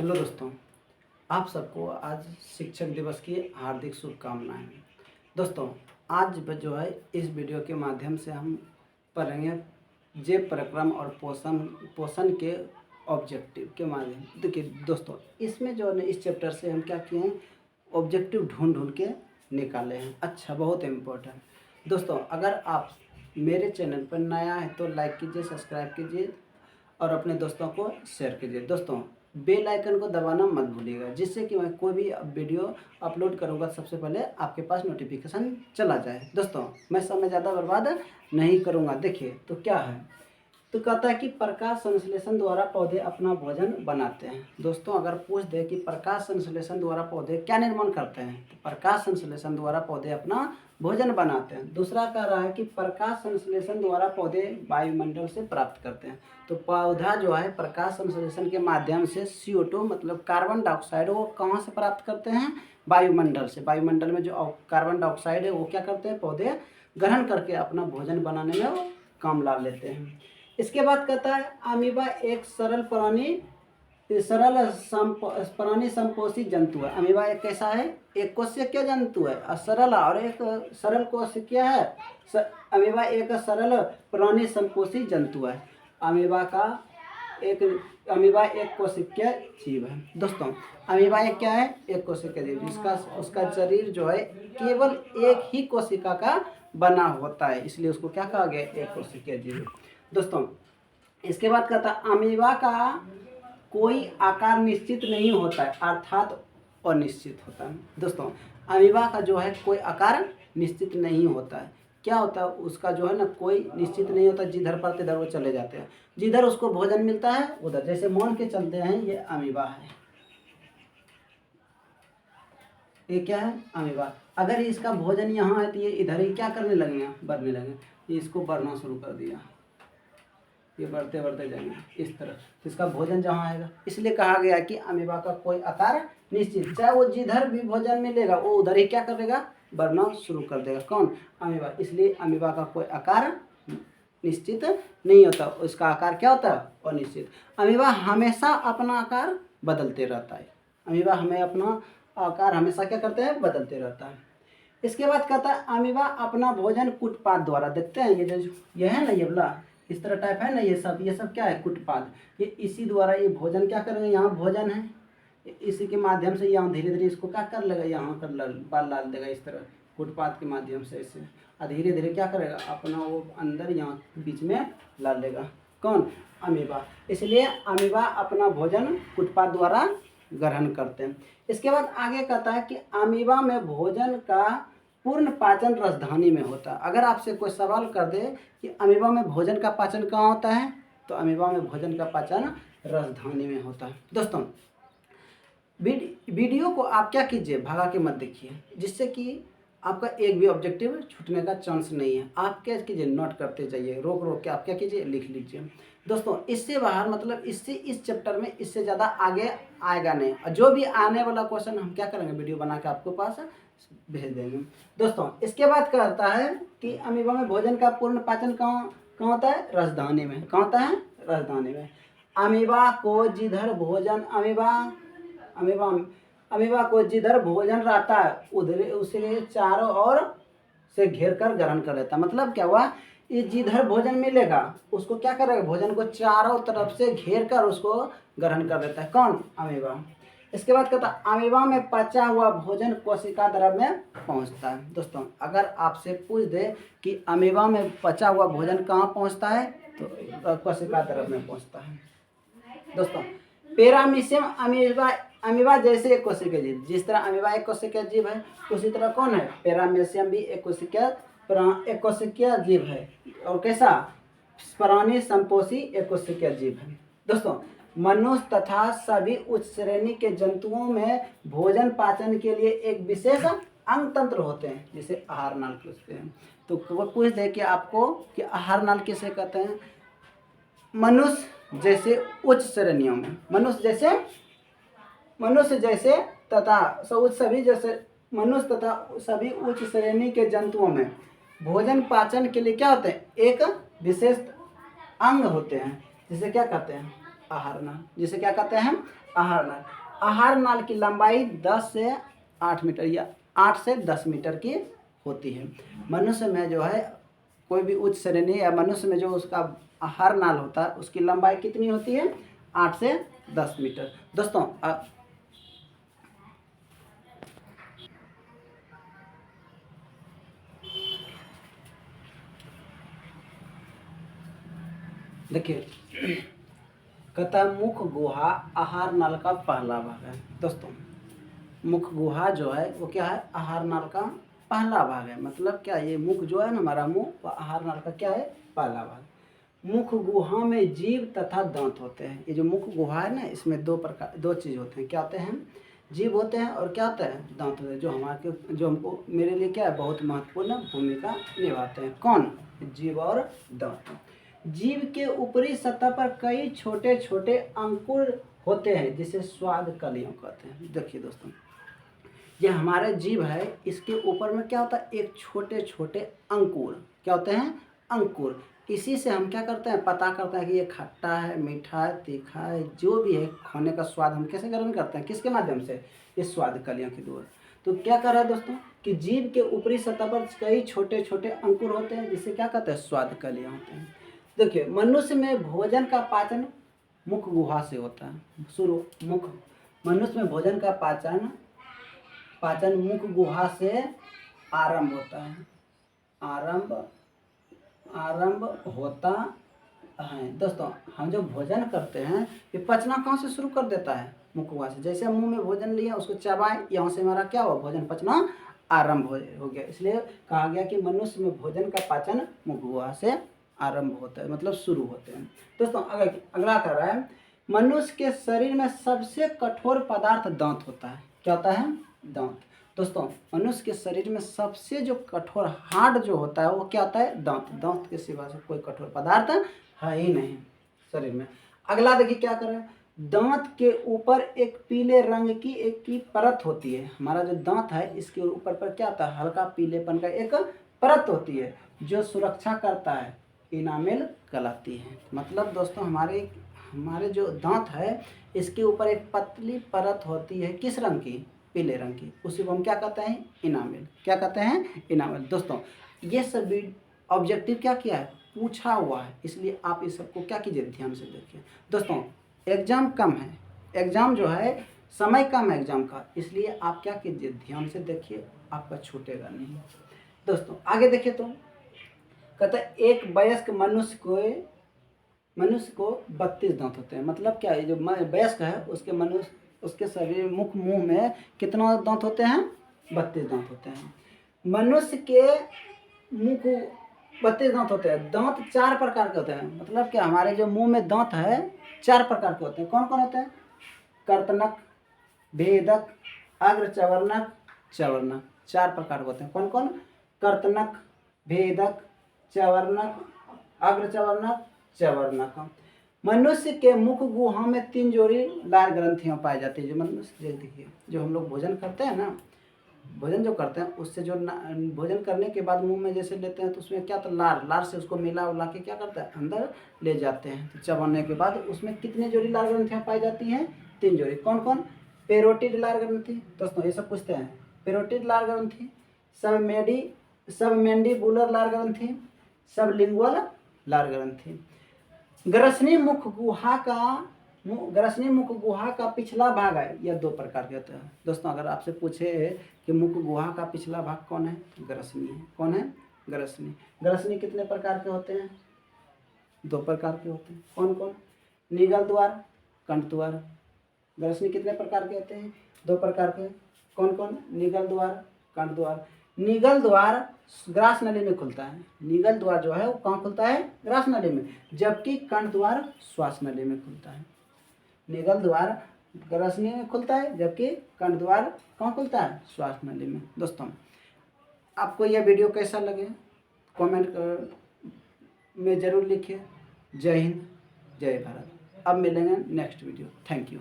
Hello दोस्तों, आप सबको आज शिक्षक दिवस की हार्दिक शुभकामनाएं। दोस्तों, आज जो है इस वीडियो के माध्यम से हम पढ़ेंगे जे प्रक्रम और पोषण पोषण के ऑब्जेक्टिव के माध्यम। देखिए दोस्तों, इसमें जो है ना इस चैप्टर से हम क्या किए हैं, ऑब्जेक्टिव ढूंढ ढूंढ के निकाले हैं। अच्छा, बहुत इम्पोर्टेंट दोस्तों, अगर आप मेरे चैनल पर नया है तो लाइक कीजिए, सब्सक्राइब कीजिए और अपने दोस्तों को शेयर कीजिए। दोस्तों, बेल आइकन को दबाना मत भूलिएगा, जिससे कि मैं कोई भी वीडियो अपलोड करूंगा सबसे पहले आपके पास नोटिफिकेशन चला जाए। दोस्तों, मैं समय ज़्यादा बर्बाद नहीं करूंगा। देखिए तो क्या है, तो कहता है कि प्रकाश संश्लेषण द्वारा पौधे अपना भोजन बनाते हैं। दोस्तों, अगर पूछ दे कि प्रकाश संश्लेषण द्वारा पौधे क्या निर्माण करते हैं, तो प्रकाश संश्लेषण द्वारा पौधे अपना भोजन बनाते हैं। दूसरा कह रहा है कि प्रकाश संश्लेषण द्वारा पौधे वायुमंडल से प्राप्त करते हैं। तो पौधा जो है प्रकाश संश्लेषण के माध्यम से CO2 मतलब कार्बन डाइऑक्साइड वो कहाँ से प्राप्त करते हैं, वायुमंडल से। वायुमंडल में जो कार्बन डाइऑक्साइड है वो क्या करते हैं, पौधे ग्रहण करके अपना भोजन बनाने में वो काम ला लेते हैं। इसके बाद कहता है अमीबा एक प्राणी संपोषी जंतु है। अमीबा एक कैसा है, एक कोशिकीय जंतु है और सरल, और एक सरल कोशिकीय है। अमीबा एक सरल प्राणी संपोषी जंतु है। अमीबा एक कोशिकीय जीव है। दोस्तों, अमीबा एक क्या है, एक कोशिकीय जीव, जिसका उसका शरीर जो है केवल एक ही कोशिका का बना होता है, इसलिए उसको क्या कहा गया, एक कोशिकीय जीव। दोस्तों, इसके बाद कहता है अमीबा का कोई आकार निश्चित नहीं होता है, अर्थात अनिश्चित होता है। दोस्तों, अमीबा का जो है कोई आकार निश्चित नहीं होता है। क्या होता है, उसका जो है ना कोई निश्चित नहीं होता, जिधर पड़ते इधर वो चले जाते हैं, जिधर उसको भोजन मिलता है उधर। जैसे मान के चलते हैं ये अमीबा है, ये क्या है, अमीबा। अगर इसका भोजन यहाँ है तो ये इधर ही क्या करने लगेंगे, बढ़ने लगेंगे। ये इसको बढ़ना शुरू कर दिया, ये बढ़ते बढ़ते जाएंगे इस तरह, इसका भोजन जहाँ आएगा। इसलिए कहा गया कि अमीबा का कोई आकार निश्चित, चाहे वो जिधर भी भोजन मिलेगा वो उधर ही क्या करेगा, बढ़ना शुरू कर देगा। कौन, अमीबा। इसलिए अमीबा का कोई आकार निश्चित नहीं होता, उसका आकार क्या होता है, अनिश्चित। अमीबा हमेशा अपना आकार बदलते रहता है। अमीबा हमें अपना आकार हमेशा क्या करते हैं, बदलते रहता है। इसके बाद कहता है अमीबा अपना भोजन कुटपाद द्वारा, देखते हैं ये है ना, ये वाला इस तरह टाइप है ना, ये सब क्या है, कुटपाद। ये इसी द्वारा ये भोजन क्या करेंगे, यहाँ भोजन है, इसी के माध्यम से यहाँ धीरे धीरे इसको क्या कर लेगा, यहाँ कर बाल डाल देगा इस तरह कुटपाद के माध्यम से इसे, और धीरे धीरे क्या करेगा, अपना वो अंदर यहाँ बीच में ला लेगा। कौन, अमीबा। इसलिए अमीबा अपना भोजन कुटपाद द्वारा ग्रहण करते हैं। इसके बाद आगे कहता है कि अमीबा में भोजन का पूर्ण पाचन रसधानी में होता है। अगर आपसे कोई सवाल कर दे कि अमीबा में भोजन का पाचन कहाँ होता है, तो अमीबा में भोजन का पाचन रसधानी में होता है। दोस्तों, वीडियो को आप क्या कीजिए, भगा के मत देखिए, जिससे कि आपका एक भी ऑब्जेक्टिव छूटने का चांस नहीं है। आप क्या कीजिए, नोट करते जाइए, रोक रोक के आप क्या कीजिए, लिख लीजिए। दोस्तों, इससे बाहर मतलब इससे इस चैप्टर में इससे ज़्यादा आगे आएगा नहीं, और जो भी आने वाला क्वेश्चन हम क्या करेंगे, वीडियो बना के आपके पास भेज देंगे। दोस्तों, इसके बाद कहता है कि अमीबा में भोजन का पूर्ण पाचन कहाँ होता है, रसधानी में। कहाँ होता है, रसधानी में। अमीबा को जिधर भोजन रहता है उधर उसे चारों ओर से घेर कर ग्रहण कर लेता है। मतलब क्या हुआ, ये जिधर भोजन मिलेगा उसको क्या करेगा, भोजन को चारों तरफ से घेर कर उसको ग्रहण कर लेता है। कौन, अमीबा। इसके बाद कहता है अमीबा में पचा हुआ भोजन कोशिका द्रव में पहुंचता है। दोस्तों, अगर आपसे पूछ दे कि अमीबा में पचा हुआ भोजन कहाँ पहुंचता है, तो कोशिका द्रव में पहुंचता है। दोस्तों, पैरामीशियम अमीबा जैसे एक कोशिकीय जीव, जिस तरह अमीबा एक कोशिकीय जीव है उसी तरह कौन है, पैरामीशियम भी एक कोशिकीय जीव है। और कैसा, प्राणी संपोषी एक कोशिकीय जीव है। दोस्तों, मनुष्य तथा सभी उच्च श्रेणी के जंतुओं में भोजन पाचन के लिए एक विशेष अंग तंत्र होते हैं, जिसे आहार नाल कहते हैं। तो वो पूछ दे कि आपको कि आहार नाल किसे कहते हैं, मनुष्य जैसे उच्च श्रेणियों में, मनुष्य जैसे तथा मनुष्य तथा सभी उच्च श्रेणी के जंतुओं में भोजन पाचन के लिए क्या होते हैं, एक विशेष अंग होते हैं, जिसे क्या कहते हैं, आहार नाल, जिसे क्या कहते हैं आहार नाल। आहार नाल की लंबाई 10 से 8 मीटर या 8 से 10 मीटर की होती है। मनुष्य में जो है कोई भी उच्च श्रेणी या मनुष्य में जो उसका आहार नाल होता है उसकी लंबाई कितनी होती है 8 से 10 मीटर। दोस्तों देखिए कहता है मुख गुहा आहार नाल का पहला भाग है। दोस्तों मुख गुहा जो है वो क्या है आहार नाल का पहला भाग है। मतलब क्या ये मुख जो है ना हमारा मुंह वो आहार नाल का क्या है पहला भाग। मुख गुहा में जीभ तथा दांत होते हैं। ये जो मुख गुहा है ना इसमें दो चीज़ होते हैं। क्या होते हैं जीभ होते हैं और क्या होता है दांत होते हैं, जो हमको मेरे लिए क्या है बहुत महत्वपूर्ण भूमिका निभाते हैं। कौन जीभ और दांत। जीभ के ऊपरी सतह पर कई छोटे छोटे अंकुर होते हैं जिसे स्वाद कलियों कहते हैं। देखिए दोस्तों ये हमारे जीभ है इसके ऊपर में क्या होता है एक छोटे छोटे अंकुर। क्या होते हैं अंकुर। इसी से हम क्या करते हैं पता करते हैं कि ये खट्टा है मीठा है तीखा है, जो भी है खाने का स्वाद हम कैसे ग्रहण करते हैं किसके माध्यम से इस स्वाद कलियों के द्वारा। तो क्या कर रहा है दोस्तों कि जीभ के ऊपरी सतह पर कई छोटे छोटे अंकुर होते हैं जिसे क्या कहते हैं स्वाद कलियाँ होते हैं। देखिए मनुष्य में भोजन का पाचन मुख गुहा से होता है। शुरू मुख मनुष्य में भोजन का पाचन मुख गुहा से आरंभ होता है। आरंभ होता है। दोस्तों हम जो भोजन करते हैं ये पचना कहाँ से शुरू कर देता है मुख गुहा से। जैसे मुंह में भोजन लिया उसको चबाएं यहाँ से हमारा क्या हुआ भोजन पचना आरंभ हो गया। इसलिए कहा गया कि मनुष्य में भोजन का पाचन मुख गुहा से आरंभ होता है मतलब शुरू होते हैं। दोस्तों अगला कर रहा है मनुष्य के शरीर में सबसे कठोर पदार्थ दांत होता है। क्या होता है दांत। दोस्तों मनुष्य के शरीर में सबसे जो कठोर हार्ड जो होता है वो क्या होता है दांत। दांत के सिवा से कोई कठोर पदार्थ है ही नहीं शरीर में। अगला देखिए क्या कर रहा है दांत के ऊपर एक पीले रंग की एक परत होती है। हमारा जो दांत है इसके ऊपर पर क्या होता है हल्का पीलेपन का एक परत होती है जो सुरक्षा करता है इनामेल कहलाती है। मतलब दोस्तों हमारे जो दांत है इसके ऊपर एक पतली परत होती है किस रंग की पीले रंग की, उसी को हम क्या कहते हैं इनामेल। क्या कहते हैं इनामेल। दोस्तों ये सब ऑब्जेक्टिव क्या किया है पूछा हुआ है इसलिए आप इस सबको क्या कीजिए ध्यान से देखिए। दोस्तों एग्जाम कम है, एग्जाम जो है समय कम है एग्जाम का, इसलिए आप क्या कीजिए ध्यान से देखिए आपका छूटेगा नहीं। दोस्तों आगे देखिए तो कहते हैं एक वयस्क मनुष्य को 32 दांत होते हैं। मतलब क्या है जो वयस्क है उसके शरीर मुंह में कितना दांत होते हैं 32 दांत होते हैं। मनुष्य के मुंह को 32 दांत होते हैं। दांत 4 प्रकार के होते हैं। मतलब क्या हमारे जो मुंह में दांत है 4 प्रकार के होते हैं। कौन कौन होते हैं कर्तनक भेदक अग्र चवर्णक चवर्णक। 4 प्रकार के होते हैं। कौन कौन कर्तनक भेदक चवर्णक अग्र चवर्णक चवर्णक। मनुष्य के मुख गुहा में 3 जोड़ी लार ग्रंथियां पाई जाती है। जो मनुष्य देखिए जो हम लोग भोजन करते हैं ना भोजन जो करते हैं उससे जो भोजन करने के बाद मुंह में जैसे लेते हैं तो उसमें क्या होता है लार से उसको मिला उला के क्या करता है अंदर ले जाते हैं। तो चबाने के बाद उसमें कितने जोड़ी लार ग्रंथियां पाई जाती हैं 3 जोड़ी। कौन कौन पेरोटिड लार ग्रंथि। दोस्तों ये सब पूछते हैं पेरोटिड लार ग्रंथि सब मैंडिबुलर लार ग्रंथि सब लिंगुअल लार ग्रंथि। ग्रसनी मुख गुहा का पिछला भाग है। यह 2 प्रकार के होते हैं। दोस्तों अगर आपसे पूछे कि मुख गुहा का पिछला भाग कौन है ग्रसनी है। कौन है ग्रसनी। ग्रसनी कितने प्रकार के होते हैं 2 प्रकार के होते हैं। कौन कौन निगल द्वार कंठ द्वार। ग्रसनी कितने प्रकार के होते हैं 2 प्रकार के। कौन कौन निगल द्वार कंठ द्वार। निगल द्वार ग्रास नली में खुलता है। निगल द्वार जो है वो कहाँ खुलता है ग्रास नली में, जबकि कंठ द्वार श्वास नली में खुलता है। निगल द्वार ग्रसनी में खुलता है जबकि कंठ द्वार कहाँ खुलता है श्वास नली में। दोस्तों आपको यह वीडियो कैसा लगे कमेंट में ज़रूर लिखिए। जय हिंद जय भारत। अब मिलेंगे नेक्स्ट वीडियो। Thank you.